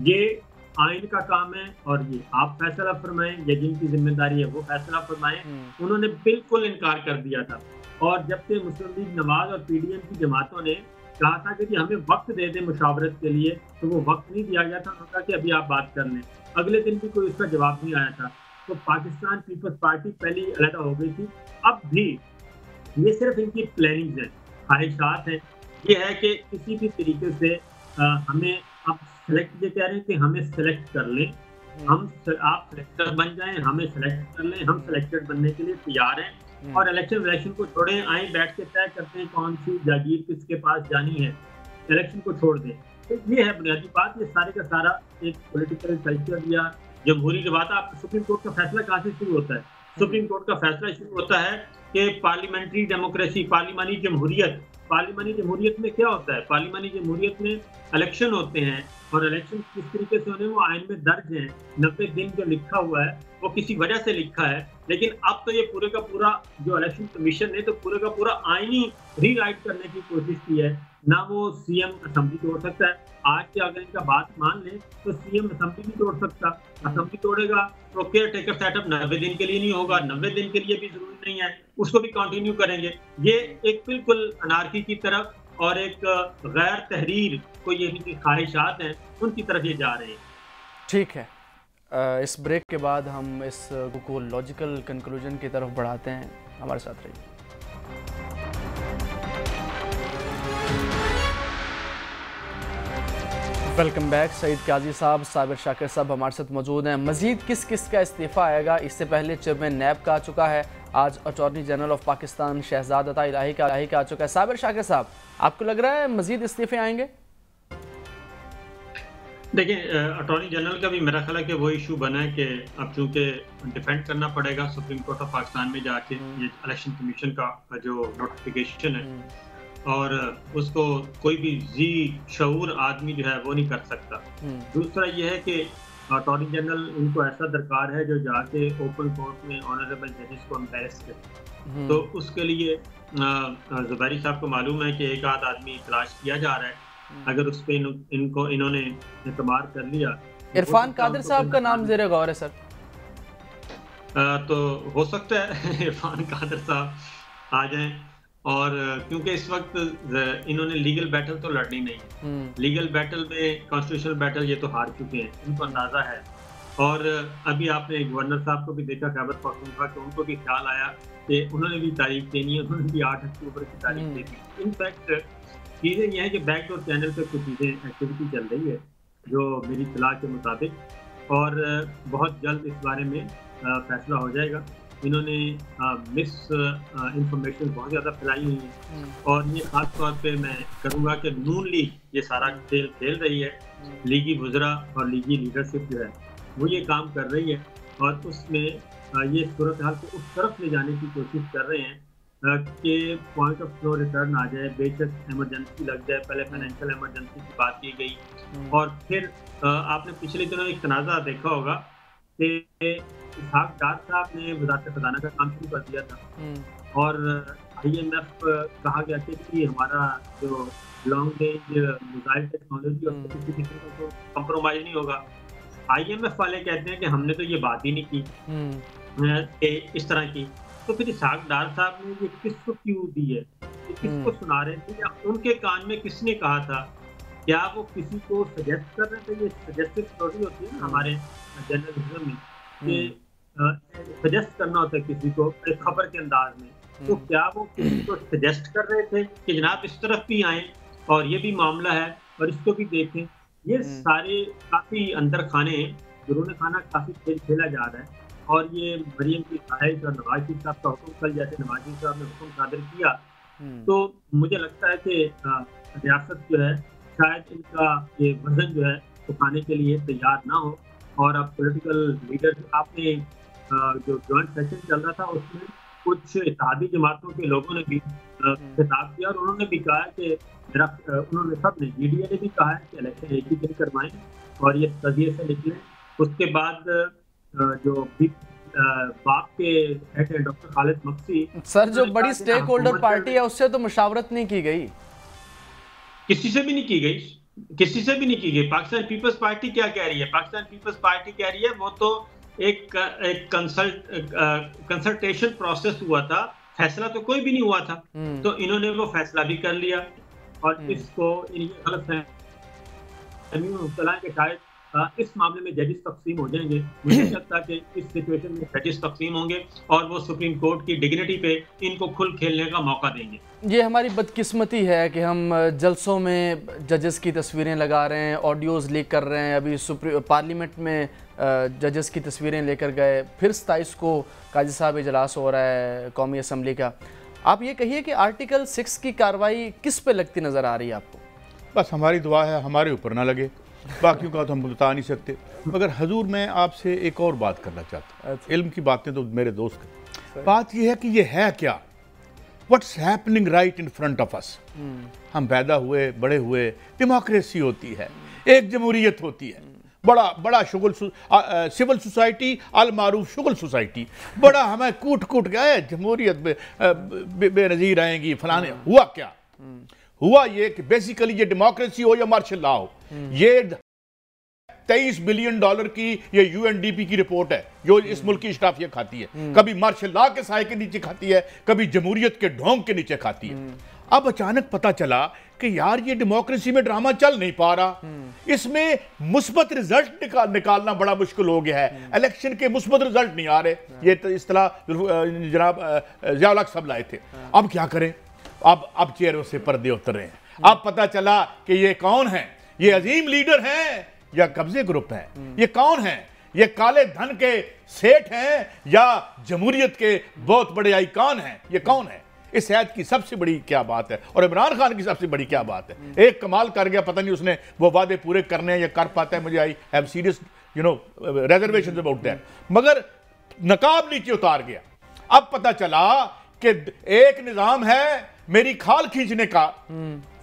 ये आइन का काम है और ये आप फैसला फरमाएं, या जिनकी जिम्मेदारी है वो फैसला फरमाएं। उन्होंने बिल्कुल इनकार कर दिया था। और जब से मुस्लिम लीग नवाज और पीडीएम की जमातों ने कहा था कि हमें वक्त दे दें मुशावरत के लिए, तो वो वक्त नहीं दिया गया था। उन्होंने कहा कि अभी आप बात कर लें, अगले दिन भी कोई उसका जवाब नहीं आया था। तो पाकिस्तान पीपल्स पार्टी पहले ही अलग हो गई थी। अब भी ये सिर्फ इनकी प्लानिंग है, ख्वाहिशात हैं। ये है कि किसी भी तरीके से हमें अब सेलेक्ट, ये कह रहे हैं कि हमें सेलेक्ट कर लें, आप सेलेक्टर बन जाएं, हमें सेलेक्ट कर लें, हम सेलेक्टेड बनने के लिए तैयार हैं और इलेक्शन को छोड़ें, आए बैठ के तय करते हैं कौन सी जागीर किसके पास जानी है, इलेक्शन को छोड़ दें। तो ये है बुनियादी बात। ये सारे का सारा एक पॉलिटिकल कल्चर या जमहूरी रिवायत। आप सुप्रीम कोर्ट का फैसला कहाँ से शुरू होता है? सुप्रीम कोर्ट का फैसला शुरू होता है कि पार्लियामेंट्री डेमोक्रेसी, पार्लिमानी जमहूरियत। पार्लिमानी जमहूरियत में क्या होता है? पार्लिमानी जमहूरियत में इलेक्शन होते हैं और इलेक्शन किस तरीके से होने वो आइन में दर्ज है। 90 दिन जो लिखा हुआ है वो किसी वजह से लिखा है, लेकिन अब तो ये पूरे का पूरा जो इलेक्शन कमीशन ने तो पूरे का पूरा आईनी रीराइट करने की कोशिश की है। ना वो सीएम असेंबली तोड़ सकता है। आज की अगर इनका बात मान ले तो सीएम असेंबली नहीं तोड़ सकता। असेंबली तोड़ेगा तो केयर टेकर सेटअप 90 दिन के लिए नहीं होगा, 90 दिन के लिए भी जरूरी नहीं है, उसको भी कंटिन्यू करेंगे। ये एक बिल्कुल अनार्की की तरफ और एक गैर तहरीर को ये इनकी ख्वाहिशात हैं, उनकी तरफ ये जा रहे हैं। ठीक है, इस ब्रेक के बाद हम इस को लॉजिकल कंक्लूजन की तरफ बढ़ाते हैं। हमारे साथ रहिए। Welcome back. सईद काजी साहब, साबिर शाकिर साहब हमारे साथ मौजूद हैं। मजीद किस किस का इस्तीफ़ा आएगा? इससे पहले चेयरमैन नैब का आ चुका है, आज attorney general of Pakistan Shahzad Ata Elahi का आ चुका है। साबिर शाकिर साहब, आपको लग रहा है मजीद इस्तीफ़े आएंगे? देखिए, अटॉर्नी जनरल का भी मेरा ख्याल है कि वो इशू बना है कि अब चूंकि डिफेंड करना पड़ेगा सुप्रीम कोर्ट ऑफ पाकिस्तान में जाके ये इलेक्शन कमीशन का जो नोटिफिकेशन है, और उसको कोई भी जी शऊर आदमी जो है वो नहीं कर सकता। दूसरा ये है कि अटॉर्नी जनरल उनको ऐसा दरकार है जो जाके ओपन कोर्ट में ऑनरेबल जजेस को एम्बेरस करे। तो उसके लिए ज़ुबैरी साहब को मालूम है कि एक आध आदमी तलाश किया जा रहा है। अगर उस पे इन्होंने एतमाद कर लिया, इरफान कादिर साहब का नाम ज़ेरे गौर है सर। तो हो सकता है इरफान कादिर साहब आ जाएं, और क्योंकि इस वक्त इन्होंने लीगल बैटल तो लड़नी नहीं, लीगल बैटल में कॉन्स्टिट्यूशनल बैटल ये तो हार चुके हैं, इनको अंदाजा है। और अभी आपने गवर्नर साहब को भी देखा खैबर पख्तूनख्वा के, उनको भी ख्याल आया कि उन्होंने भी तारीख देनी है, उन्होंने भी 8 अक्टूबर की तारीख दे दी। इनफैक्ट चीज़ें यह है कि बैकडोर चैनल पे कुछ चीज़ें एक्टिविटी चल रही है जो मेरी इत्तला के मुताबिक, और बहुत जल्द इस बारे में फैसला हो जाएगा। इन्होंने मिस इंफॉर्मेशन बहुत ज़्यादा फैलाई हुई है, और ये खास तौर पे मैं करूँगा कि नून लीग ये सारा खेल खेल रही है, लीगी वज़रा और लीगी लीडरशिप जो है वो ये काम कर रही है, और उसमें ये सूरत हाल को उस तरफ ले जाने की कोशिश कर रहे हैं कि पॉइंट ऑफ नो रिटर्न आ जाए, बेशक इमरजेंसी लग जाए। पहले फाइनेंशियल इमरजेंसी की बात की गई, और फिर आपने पिछले दिनों एक तनाज़ा देखा होगा कि इसहाक डार साहब ने वज़ारत ख़ज़ाना का काम शुरू कर दिया था, और IMF कहा गया कि हमारा जो लॉन्ग रेंज मिसाइल टेक्नोलॉजी और किसी को कंप्रोमाइज़ नहीं होगा। IMF वाले कहते हैं कि हमने तो ये बात ही नहीं की इस तरह की। तो फिर इसहाक डार साहब ने ये किसको क्यों दी है, किसको सुना रहे थे, या उनके कान में किसने कहा था? क्या वो किसी को सजेस्ट कर रहे थे? ये सजेस्टिव स्टोरी होती है ना हमारे जर्नलिज्म में, कि सजेस्ट करना होता है किसी को एक खबर के अंदाज में। तो क्या वो किसी को सजेस्ट कर रहे थे कि जनाब इस तरफ भी आए और ये भी मामला है और इसको भी देखें? ये सारे काफी अंदर खाने, जुनून खाना काफी खेल खेला जा रहा है। और ये मरियम की ख्वाहिश और नवाज शरीफ साहब का हुक्म, कल जैसे नवाज शरीफ साहब ने हुक्म सादर किया, तो मुझे लगता है कि रियासत जो है शायद इनका ये वजन जो है उठाने के लिए तैयार ना हो। और अब पॉलिटिकल लीडर, आपने जो जॉइंट सेशन चल रहा था उसमें कुछ इत्तेहादी जमातों के लोगों ने भी खिताब किया, और उन्होंने भी कहा कि उन्होंने सब ने, GDA ने भी कहा है कि इलेक्शन एक ही दिन करवाएं और ये तजिए से निकले। उसके बाद जो बाप के हेड है डॉक्टर खालिद मक्सी सर, जो बड़ी स्टेक होल्डर पार्टी है उससे तो मुशावरत नहीं की गई, किसी से भी नहीं की गई, किसी से भी नहीं की गई। पाकिस्तान पीपल्स पार्टी क्या कह रही है? पाकिस्तान पीपल्स पार्टी कह रही है वो तो एक कंसल्टेशन प्रोसेस हुआ था, फैसला तो कोई भी नहीं हुआ था। तो इन्होंने वो फैसला भी कर लिया, और इसको गलतफहमी में मुब्तला है कि शायद इस मामले में जजेस तकसीम हो जाएंगे। मुझे नहीं लगता कि इस सिचुएशन में जजेस तकसीम होंगे और वो सुप्रीम कोर्ट की डिग्निटी पे इनको खुल खेलने का मौका देंगे। ये हमारी बदकिस्मती है कि हम जलसों में जजेस की तस्वीरें लगा रहे हैं, ऑडियोज़ लीक कर रहे हैं। अभी पार्लियामेंट में जजेस की तस्वीरें लेकर गए, फिर 27 को काजी साहब इजलास हो रहा है कौमी असम्बली का। आप ये कहिए कि आर्टिकल 6 की कार्रवाई किस पे लगती नज़र आ रही है आपको? बस हमारी दुआ है हमारे ऊपर ना लगे, बाकियों का तो हम बता नहीं सकते। मगर हजूर मैं आपसे एक और बात करना चाहता हूँ। इल्म की बातें तो मेरे दोस्त हैं, बात यह है कि ये है क्या, what's happening right in front of us. हम पैदा हुए, बड़े हुए, डेमोक्रेसी होती है, एक जमहूरियत होती है, बड़ा शुगल सिविल सोसाइटी, अल मारूफ शुगल सोसाइटी, बड़ा हमें कूट कूट गए जमहूरियत बेनज़ीर आएंगी फलाने। हुआ क्या? हुआ ये कि बेसिकली ये डेमोक्रेसी हो या मार्शल लॉ हो, ये 23 बिलियन डॉलर की ये UNDP की रिपोर्ट है जो इस मुल्क की इश्राफिया खाती है। कभी मार्शल लॉ के साए के नीचे खाती है, कभी जमहूरियत के ढोंग के नीचे खाती है। अब अचानक पता चला कि यार ये डेमोक्रेसी में ड्रामा चल नहीं पा रहा, इसमें मुस्बत रिजल्ट निकालना बड़ा मुश्किल हो गया है, इलेक्शन के मुस्बत रिजल्ट नहीं आ रहे। ये तो इस तरह जनाब ज़िया-उल हक साहब लाए थे। अब क्या करें? अब चेहरों से पर्दे उतर रहे हैं। अब पता चला कि ये कौन है, ये अजीम लीडर हैं या कब्जे ग्रुप है, ये कौन है, ये काले धन के सेठ हैं या जमहूरियत के बहुत बड़े आइकॉन हैं, ये कौन है? इस ऐद की सबसे बड़ी क्या बात है और इमरान खान की सबसे बड़ी क्या बात है। एक कमाल कर गया, पता नहीं उसने वो वादे पूरे करने हैं या कर पाता है, मुझे I have serious reservations about that, मगर नकाब नीचे उतार गया। अब पता चला कि एक निजाम है मेरी खाल खींचने का,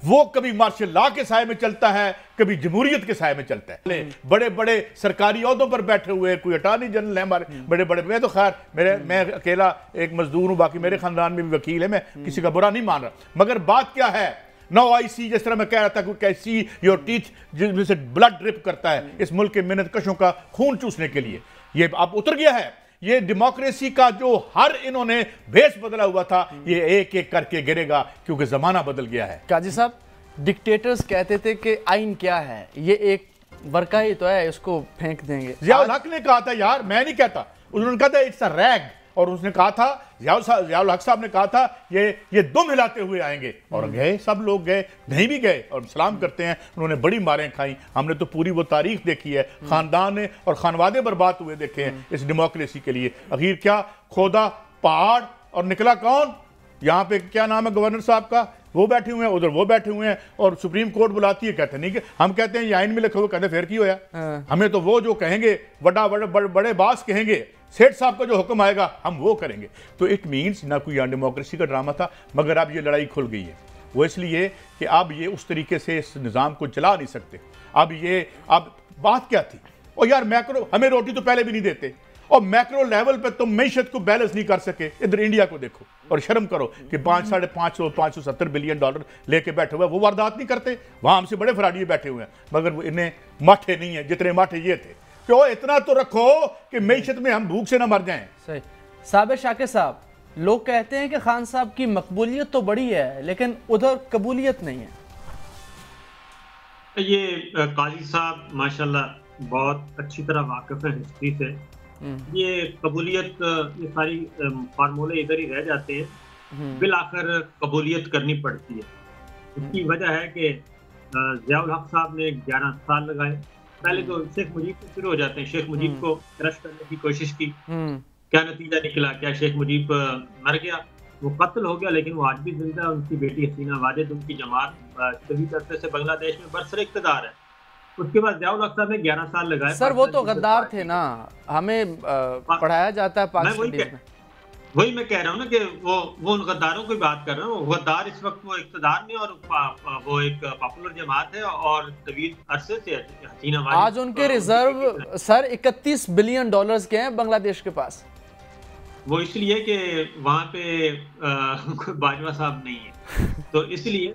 वो कभी मार्शल लॉ के साए में चलता है, कभी जमहूरियत के साए में चलता है। बड़े बड़े सरकारी ओहदों पर बैठे हुए, कोई अटॉर्नी जनरल है हमारे बड़े बड़े, मैं तो खैर मैं अकेला एक मजदूर हूं, बाकी मेरे खानदान में भी वकील है, मैं किसी का बुरा नहीं मान रहा, मगर बात क्या है, नो आई सी, जिस तरह मैं कह रहा था कोई कैसी योर टीथ जिसमें से ब्लड ड्रिप करता है इस मुल्क के मेहनत कशों का खून चूसने के लिए, ये अब उतर गया है। ये डेमोक्रेसी का जो हर इन्होंने भेष बदला हुआ था, ये एक एक करके गिरेगा क्योंकि जमाना बदल गया है। काजी साहब, डिक्टेटर्स कहते थे कि आइन क्या है, ये एक वर्का ही तो है, इसको फेंक देंगे। जियाउल हक ने कहा था, यार मैं नहीं कहता, उन्होंने कहा था इट्स अ रैग, और उसने कहा था जियाउल हक साहब ने कहा था ये दुम हिलाते हुए आएंगे, और गए, सब लोग गए, नहीं भी गए और सलाम करते हैं, उन्होंने बड़ी मारें खाई। हमने तो पूरी वो तारीख देखी है, खानदान ने और खानवादे बर्बाद हुए देखे हैं इस डेमोक्रेसी के लिए। आखिर क्या खोदा पहाड़ और निकला कौन? यहाँ पे क्या नाम है गवर्नर साहब का, वो बैठे हुए हैं, उधर वो बैठे हुए हैं, और सुप्रीम कोर्ट बुलाती है, कहते नहीं कि हम कहते हैं ये आइन में लिखे हुए, कहते फिर की होया। हमें तो वो जो कहेंगे बड़े बास कहेंगे, सेठ साहब का जो हुक्म आएगा हम वो करेंगे। तो इट मीन्स ना कोई डेमोक्रेसी का ड्रामा था, मगर अब ये लड़ाई खुल गई है। वो इसलिए कि अब ये उस तरीके से इस निज़ाम को चला नहीं सकते। अब बात क्या थी, और यार मैक्रो, हमें रोटी तो पहले भी नहीं देते, और मैक्रो लेवल पे तुम मैशत को बैलेंस नहीं कर सके। इधर इंडिया को देखो और शर्म करो कि 570 बिलियन डॉलर लेके बैठे हुए, वो वारदात नहीं करते, वहां हमसे बड़े फराडिये बैठे हुए हैं, मगर इन्हें माठे नहीं है जितने माठे ये थे। क्यों इतना तो रखो कि मैशत में हम भूख से ना मर जाएं। सही। साबिर शाकिर साहब, लोग कहते हैं कि खान साहब की मकबूलियत तो बड़ी है, लेकिन उधर कबूलियत नहीं है। ये काजी साहब माशाल्लाह बहुत अच्छी तरह वाकिफ है हिस्ट्री से। ये कबूलियत, ये सारी फार्मूले इधर ही रह जाते हैं, बिलाखिर कबूलियत करनी पड़ती है। उसकी वजह है कि जियाउल हक साहब ने 11 साल लगाए। पहले तो शेख मुजीब से शुरू हो जाते हैं, शेख मुजीब को क्रश करने की कोशिश की, क्या नतीजा निकला? क्या शेख मुजीब मर गया? वो कत्ल हो गया, लेकिन वो आज भी जिंदा है। उनकी बेटी हसीना वाजिद, उनकी जमात तभी अरसे से बांग्लादेश में बरसरे इक़्तिदार है। उसके बाद जियाउल हक साहब ने 11 साल लगाए। सर वो तो गद्दार थे ना, हमें पढ़ाया जाता है पाकिस्तान में। वही मैं कह रहा हूँ ना कि वो उन गद्दारों की बात कर रहा हूँ। गद्दार इस वक्त वो इक़्तिदार में, और वो एक पॉपुलर जमात है, और तवील अरसे से हसीना वाजिद, आज उनके रिजर्व सर 31 बिलियन डॉलर्स के हैं बांग्लादेश के पास। वो इसलिए कि वहाँ पे कोई बाजवा साहब नहीं है, तो इसलिए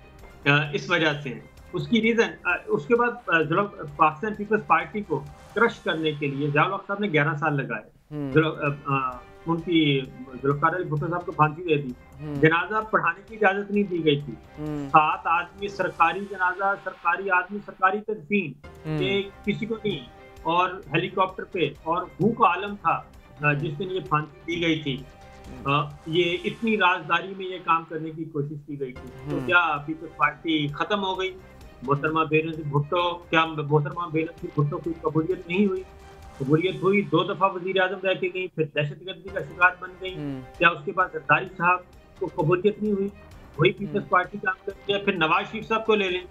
इस वजह से उसकी रीजन। उसके बाद पाकिस्तान पीपल्स पार्टी को क्रश करने के लिए जियाउल हक साहब ने 11 साल लगाए। उनकी जुल्फ़िकार अली भुट्टो साहब को फांसी दे दी। जनाजा पढ़ाने की इजाजत नहीं दी गई थी। 7 आदमी सरकारी जनाजा, सरकारी आदमी, सरकारी तदफीन, किसी को नहीं, और हेलीकॉप्टर पे, और भूख का आलम था जिस दिन ये फांसी दी गई थी। ये इतनी राजदारी में ये काम करने की कोशिश की गई थी। तो क्या पीपल्स पार्टी खत्म हो गई? मोहतरमा बेनज़ीर भुट्टो, क्या मोहतरमा बेनज़ीर भुट्टो की कबूलियत नहीं हुई? कबूलियत हुई, 2 दफा वजीर आजम रह के गई, फिर दहशतगर्दी का शिकार बन गई। क्या उसके बाद जरदारी साहब को कबूलियत नहीं हुई? वही पीपल्स पार्टी काम करती है। फिर नवाज शरीफ साहब को ले लें,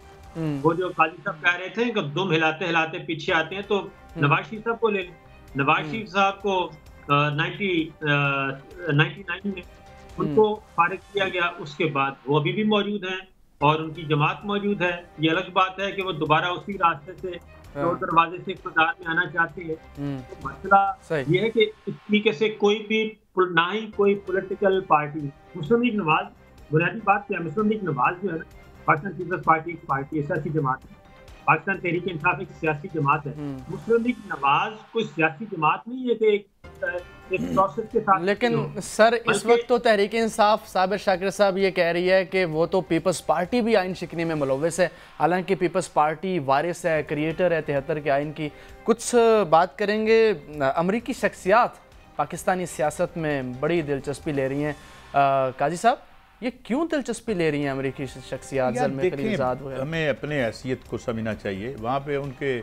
वो जो काजी साहब कह रहे थे कि दुम हिलाते हिलाते पीछे आते हैं, तो नवाज शरीफ साहब को ले लें। नवाज शरीफ साहब को 1999 में उनको फारिग किया गया। उसके बाद वो अभी भी मौजूद हैं और उनकी जमात मौजूद है। ये अलग बात है कि वो दोबारा उसी रास्ते से तो दरवाजे से इक़्तिदार में आना चाहते हैं। तो मसला ये है कि इस तरीके से कोई भी, ना ही कोई पॉलिटिकल पार्टी, मुस्लिम लीग नवाज, बुनियादी बात क्या, मुस्लिम लीग नवाज जो है ना, पाकिस्तान पीपल्स पार्टी सियासी जमात है, पाकिस्तान तहरीक इंसाफ एक सियासी जमात है। मुस्लिम लीग नवाज कोई सियासी जमात नहीं है कि एक प्रोसेस के साथ। लेकिन सर इस वक्त तो तहरीक इंसाफ, साबिर शाकिर साहब ये कह रही है कि वो तो पीपल्स पार्टी भी आइन शिकनी में मुलव्वस है, हालांकि पीपल्स पार्टी वारिस है, क्रिएटर है 73 के आइन की। कुछ बात करेंगे, अमरीकी शख्सियात पाकिस्तानी सियासत में बड़ी दिलचस्पी ले रही हैं। काजी साहब, ये क्यों दिलचस्पी ले रही हैं अमरीकी शख्सियात? हमें अपने हैसियत को समझना चाहिए। वहाँ पे उनके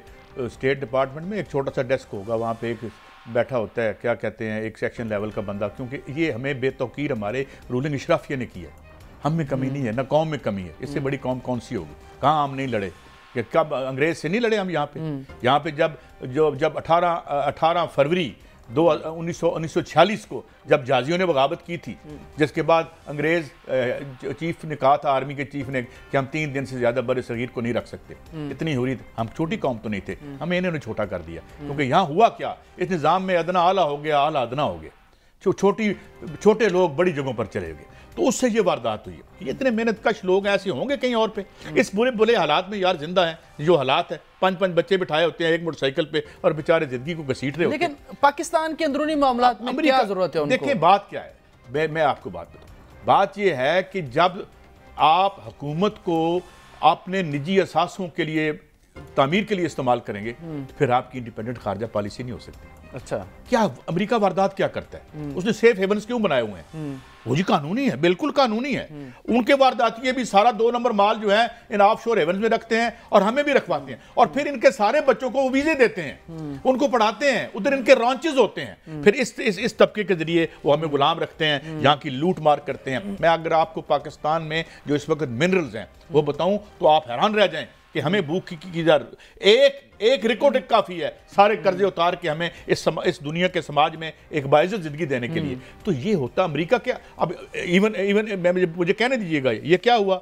स्टेट डिपार्टमेंट में एक छोटा सा डेस्क होगा, वहाँ पे एक बैठा होता है, क्या कहते हैं, एक सेक्शन लेवल का बंदा, क्योंकि ये हमें बेतौकीर हमारे रूलिंग इशराफिया ने किया है। हम में कमी नहीं है, ना कौम में कमी है। इससे बड़ी कौम कौन सी होगी? कहाँ हम नहीं लड़े? कि कब अंग्रेज से नहीं लड़े हम यहाँ पे जब 18 फरवरी 1946 को जब जाजियों ने बगावत की थी, जिसके बाद अंग्रेज चीफ ने कहा था, आर्मी के चीफ ने, कि हम 3 दिन से ज्यादा बड़े सगीर को नहीं रख सकते। इतनी हो रही थी, हम छोटी कौम तो नहीं थे, हमें इन्होंने छोटा कर दिया। क्योंकि यहाँ हुआ क्या, इस निज़ाम में अदना आला हो गया, आला अदना हो गया, छोटे लोग बड़ी जगहों पर चले गए, तो उससे ये वारदात हुई। ये इतने मेहनत कश लोग ऐसे होंगे कहीं और पे, इस बुरे हालात में यार जिंदा हैं, जो हालात है, 5 बच्चे बिठाए होते हैं एक मोटरसाइकिल पे और बेचारे जिंदगी को घसीट रहे होते हैं। लेकिन पाकिस्तान के अंदरूनी मामलात में क्या जरूरत है उनको? देखिए बात क्या है, मैं आपको बात बताऊं। बात ये है कि जब आप हुकूमत को अपने निजी असासों के लिए, तामीर के लिए इस्तेमाल करेंगे, तो फिर आपकी इंडिपेंडेंट खारजा पॉलिसी नहीं हो सकती। अच्छा, क्या अमेरिका वारदात क्या करता है? उसने सेफ हेवन्स क्यों बनाए हुए हैं? वो जी कानूनी है, बिल्कुल कानूनी है। उनके वारदाती भी सारा 2 नंबर माल जो है इन ऑफशोर हेवन्स में रखते हैं और हमें भी रखवाते हैं, और फिर इनके सारे बच्चों को वो वीजे देते हैं, उनको पढ़ाते हैं, उधर इनके रॉन्चेस होते हैं, फिर इस तबके के जरिए वो हमें गुलाम रखते हैं, यहाँ की लूट मार करते हैं। मैं अगर आपको पाकिस्तान में जो इस वक्त मिनरल्स हैं वो बताऊं तो आप हैरान रह जाएं कि हमें भूख की एक रिकॉर्ड काफी है सारे कर्जे उतार के हमें इस दुनिया के समाज में एक बाइज्जत जिंदगी देने के लिए। तो ये होता अमेरिका क्या, अब इवन मुझे कहने दीजिएगा, ये क्या हुआ,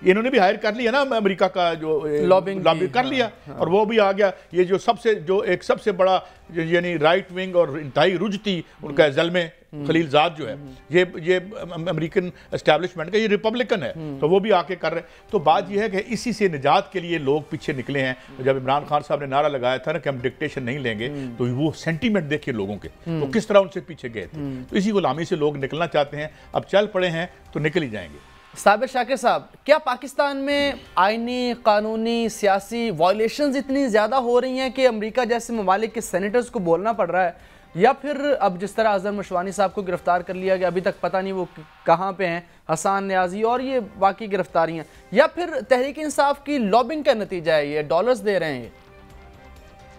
इन्होंने भी हायर कर लिया ना अमेरिका का जो लॉबिंग कर लिया, और वो भी आ गया। ये जो एक सबसे बड़ा यानी राइट विंग और इंतहाई रुजती उनका ज़ल्मे खलीलजाद जो है, ये अमेरिकन एस्टैब्लिशमेंट का ये रिपब्लिकन है, तो वो भी आके कर रहे। तो बात ये है कि इसी से निजात के लिए लोग पीछे निकले हैं। जब इमरान खान साहब ने नारा लगाया था ना कि हम डिक्टेशन नहीं लेंगे, तो वो सेंटीमेंट देखिए लोगों के, तो किस तरह उनसे पीछे गए थे। तो इसी गुलामी से लोग निकलना चाहते हैं, अब चल पड़े हैं तो निकल ही जाएंगे। साबिर शाकिर साहब, क्या पाकिस्तान में आईनी, कानूनी, सियासी वायलेशंस इतनी ज़्यादा हो रही हैं कि अमेरिका जैसे ममालिक के सेनेटर्स को बोलना पड़ रहा है, या फिर अब जिस तरह अजहर मशवानी साहब को गिरफ्तार कर लिया गया, अभी तक पता नहीं वो कहाँ पे हैं, हसान न्याजी, और ये बाकी गिरफ्तारियाँ, या फिर तहरीक इंसाफ की लॉबिंग का नतीजा है, ये डॉलर्स दे रहे हैं?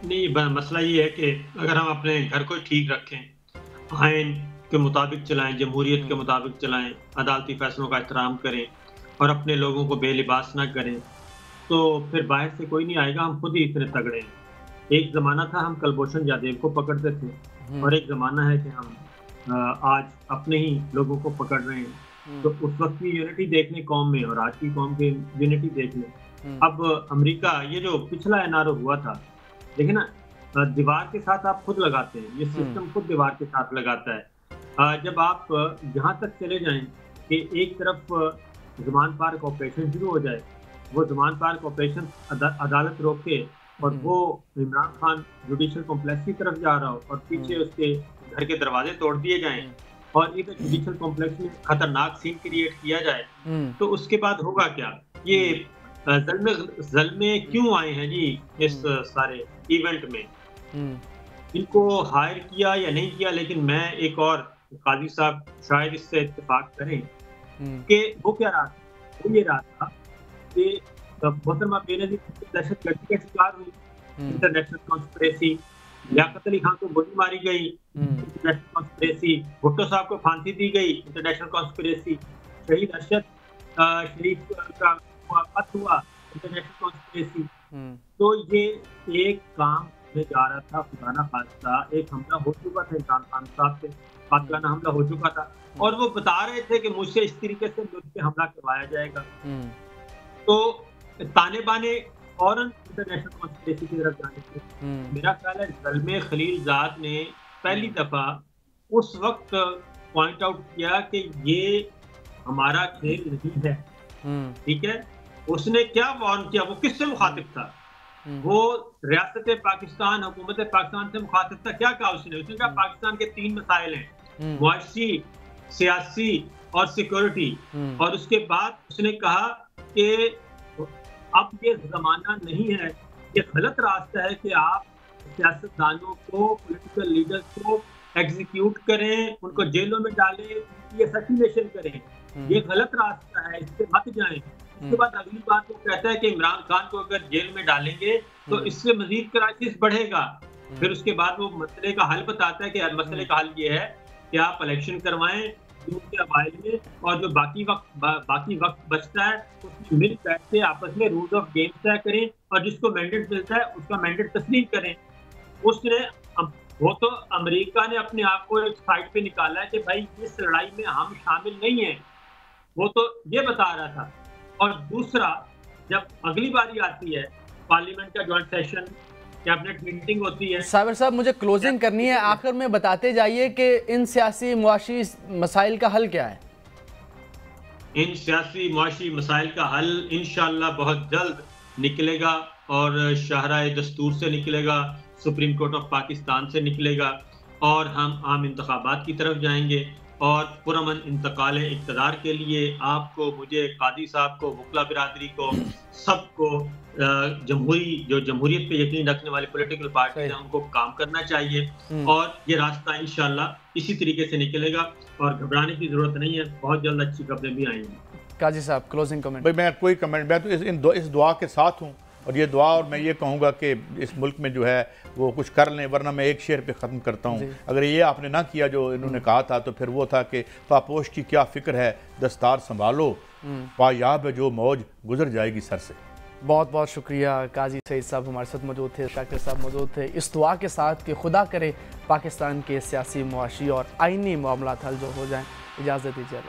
नहीं, मसला ये है कि अगर हम अपने घर को ठीक रखें, आइन के मुताबिक चलाएं, जमहूरियत के मुताबिक चलाएं, अदालती फैसलों का एहतराम करें और अपने लोगों को बेलिबास ना करें, तो फिर बाहर से कोई नहीं आएगा। हम खुद ही इतने तगड़े हैं। एक ज़माना था हम कुलभूषण जादेव को पकड़ते थे, और एक ज़माना है कि हम आज अपने ही लोगों को पकड़ रहे हैं। तो उस वक्त की यूनिटी देख लें कौम में, और आज की कौम की यूनिटी देख लें। अब अमेरिका, ये जो पिछला एनआरओ हुआ था, देखिए ना, दीवार के साथ आप खुद लगाते हैं, ये सिस्टम खुद दीवार के साथ लगाता है। जब आप जहाँ तक चले जाएं कि एक तरफ ज़मान पार्क ऑपरेशन शुरू हो जाए, वो ज़मान पार्क ऑपरेशन अदालत रोके और वो इमरान खान जुडिशल कॉम्प्लेक्स की तरफ जा रहा हो और पीछे उसके घर के दरवाजे तोड़ दिए जाएं और इधर जुडिशल कॉम्प्लेक्स में खतरनाक सीन क्रिएट किया जाए, तो उसके बाद होगा क्या? ये ज़ल्मे क्यों आए हैं जी इस सारे इवेंट में? इनको हायर किया या नहीं किया, लेकिन मैं एक और काजी साहब शायद इससे इत्तेफाक करें कि वो क्या रहा था, वो ये रहा था कि मोहतरमा बेनज़ीर दहशतगर्दी का शिकार हुई, इंटरनेशनल कॉन्स्पिरेसी, लियाकत अली खान को गोली मारी गई, इंटरनेशनल कॉन्स्पिरेसी, भुट्टो साहब को फांसी दी गई, इंटरनेशनल कॉन्स्पिरेसी, शहीद अरशद शरीफ का कत्ल हुआ, इंटरनेशनल कॉन्स्पिरेसी। तो ये एक काम में जा रहा था, खुदा ना खास्ता एक हमला हो चुका था, इमरान खान साहब से कातिलाना हमला हो चुका था, और वो बता रहे थे कि मुझसे इस तरीके से मुल्क पे हमला करवाया जाएगा। तो ताने बाने फौरन इंटरनेशनल कॉन्स्पिरेसी की तरफ जाने थे। मेरा ख्याल है ज़ल्मे खलीलजाद ने पहली दफा उस वक्त पॉइंट आउट किया कि ये हमारा खेल नहीं है, ठीक है। उसने क्या वार्न किया, वो किससे मुखातिब था? वो रियासत पाकिस्तान, हुकूमत पाकिस्तान से मुखातिब था। क्या कहा उसने? उसने कहा पाकिस्तान के 3 मसाइल हैं, मुआशी, सियासी और सिक्योरिटी। और उसके बाद उसने कहा कि अब ये जमाना नहीं है, ये गलत रास्ता है कि आप सियासतदानों को, पॉलिटिकल लीडर्स को एग्जीक्यूट करें, उनको जेलों में डालें, उनकी असैसिनेशन करें। ये गलत रास्ता है, इससे मत जाएं। उसके बाद अगली बात वो कहता है कि इमरान खान को अगर जेल में डालेंगे तो इससे मजीद क्राइसिस बढ़ेगा। फिर उसके बाद वो मसले का हल बताता है कि मसले का हल ये है कि आप इलेक्शन करवाएं, जून के अवाइल में, और जो बाकी वक्त बचता है उसमें मिल बैठ के आपस में रूल्स ऑफ गेम तय करें, और जिसको मैंडेट मिलता है उसका मैंडेट तस्लीम करें। वो तो अमेरिका ने अपने आप को एक साइड पे निकाला है कि भाई इस लड़ाई में हम शामिल नहीं हैं, वो तो ये बता रहा था। और दूसरा, जब अगली बारी आती है पार्लियामेंट का जॉइंट सेशन, कैबिनेट मीटिंग होती है। साबिर साहब, मुझे क्लोजिंग करनी है, आखिर में बताते जाइए कि इन सियासी मुआशी मसाइल का हल क्या है। इन सियासी मुआशी मसाइल का हल इंशाअल्लाह बहुत जल्द निकलेगा, और शाहराए दस्तूर से निकलेगा, सुप्रीम कोर्ट ऑफ पाकिस्तान से निकलेगा, और हम आम इंतखाबात की तरफ जाएंगे। और पुरअमन इंतकाल इक़्तिदार के लिए आपको, मुझे, कादी साहब को, वकला बिरादरी को, सबको जमहूरियत पे यकीन रखने वाली पॉलिटिकल पार्टी है उनको काम करना चाहिए, और ये रास्ता इंशाअल्लाह इसी तरीके से निकलेगा, और घबराने की जरूरत नहीं है, बहुत जल्द अच्छी खबरें भी आएंगी। काजी साहब, क्लोजिंग कमेंट। भाई मैं कोई कमेंट, मैं तो इस दुआ के साथ हूँ, और ये दुआ, और मैं ये कहूँगा कि इस मुल्क में जो है वो कुछ कर लें, वरना मैं एक शेर पे ख़त्म करता हूँ। अगर ये आपने ना किया जो इन्होंने कहा था, तो फिर वो था कि पापोश की क्या फ़िक्र है, दस्तार संभालो, पायाब है जो मौज गुजर जाएगी सर से। बहुत बहुत शुक्रिया। काजी सईद साहब हमारे साथ मौजूद थे, शाकिर साहब मौजूद थे, इस दुआ के साथ कि खुदा करे पाकिस्तान के सियासी मुआशी और आइनी मामलात हल जो हो जाएँ। इजाज़त दीजिए।